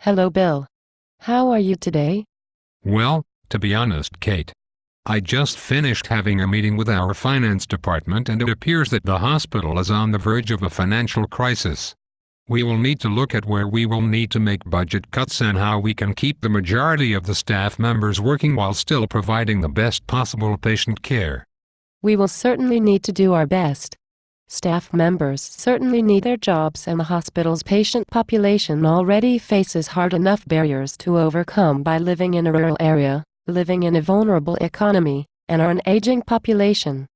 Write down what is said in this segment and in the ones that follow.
Hello, Bill. How are you today? Well, to be honest, Kate, I just finished having a meeting with our finance department and it appears that the hospital is on the verge of a financial crisis. We will need to look at where we will need to make budget cuts and how we can keep the majority of the staff members working while still providing the best possible patient care. We will certainly need to do our best. Staff members certainly need their jobs, and the hospital's patient population already faces hard enough barriers to overcome by living in a rural area, living in a vulnerable economy, and an aging population.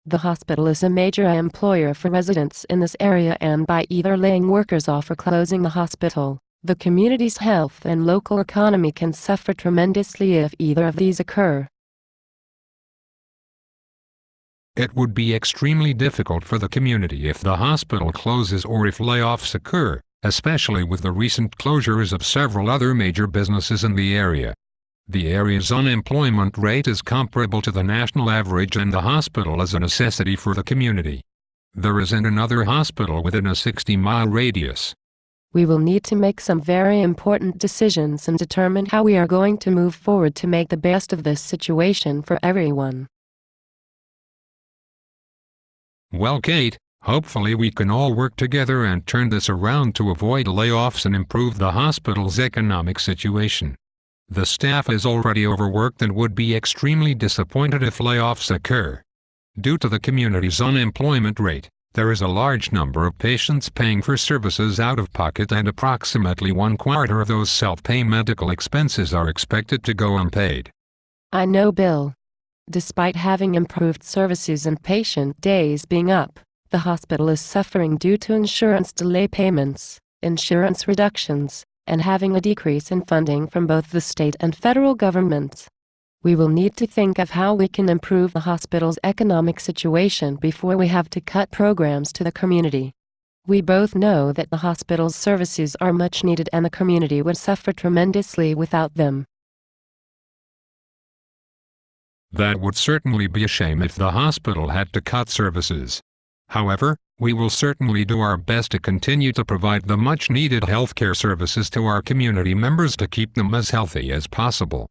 The hospital is a major employer for residents in this area, and by either laying workers off or closing the hospital, the community's health and local economy can suffer tremendously if either of these occur. It would be extremely difficult for the community if the hospital closes or if layoffs occur, especially with the recent closures of several other major businesses in the area. The area's unemployment rate is comparable to the national average, and the hospital is a necessity for the community. There isn't another hospital within a 60-mile radius. We will need to make some very important decisions and determine how we are going to move forward to make the best of this situation for everyone. Well, Kate, hopefully we can all work together and turn this around to avoid layoffs and improve the hospital's economic situation. The staff is already overworked and would be extremely disappointed if layoffs occur. Due to the community's unemployment rate, there is a large number of patients paying for services out of pocket, and approximately 1/4 of those self-pay medical expenses are expected to go unpaid. I know, Bill. Despite having improved services and patient days being up, the hospital is suffering due to insurance delay payments, insurance reductions, and having a decrease in funding from both the state and federal governments. We will need to think of how we can improve the hospital's economic situation before we have to cut programs to the community. We both know that the hospital's services are much needed and the community would suffer tremendously without them. That would certainly be a shame if the hospital had to cut services. However, we will certainly do our best to continue to provide the much-needed healthcare services to our community members to keep them as healthy as possible.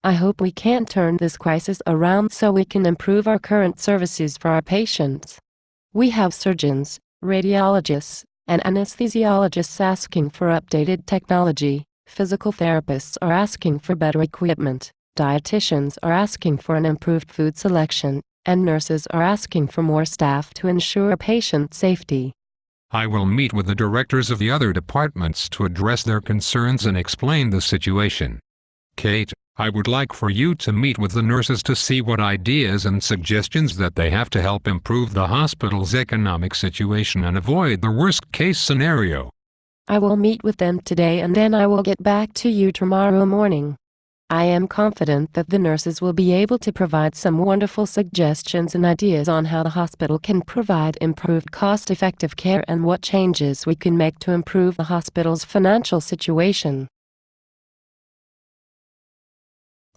I hope we can turn this crisis around so we can improve our current services for our patients. We have surgeons, radiologists, and anesthesiologists asking for updated technology, physical therapists are asking for better equipment, dietitians are asking for an improved food selection, and nurses are asking for more staff to ensure patient safety. I will meet with the directors of the other departments to address their concerns and explain the situation. Kate, I would like for you to meet with the nurses to see what ideas and suggestions that they have to help improve the hospital's economic situation and avoid the worst-case scenario. I will meet with them today and then I will get back to you tomorrow morning. I am confident that the nurses will be able to provide some wonderful suggestions and ideas on how the hospital can provide improved cost-effective care and what changes we can make to improve the hospital's financial situation.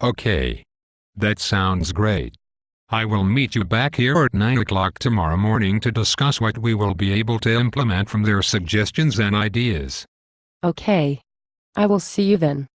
Okay. That sounds great. I will meet you back here at 9 o'clock tomorrow morning to discuss what we will be able to implement from their suggestions and ideas. Okay. I will see you then.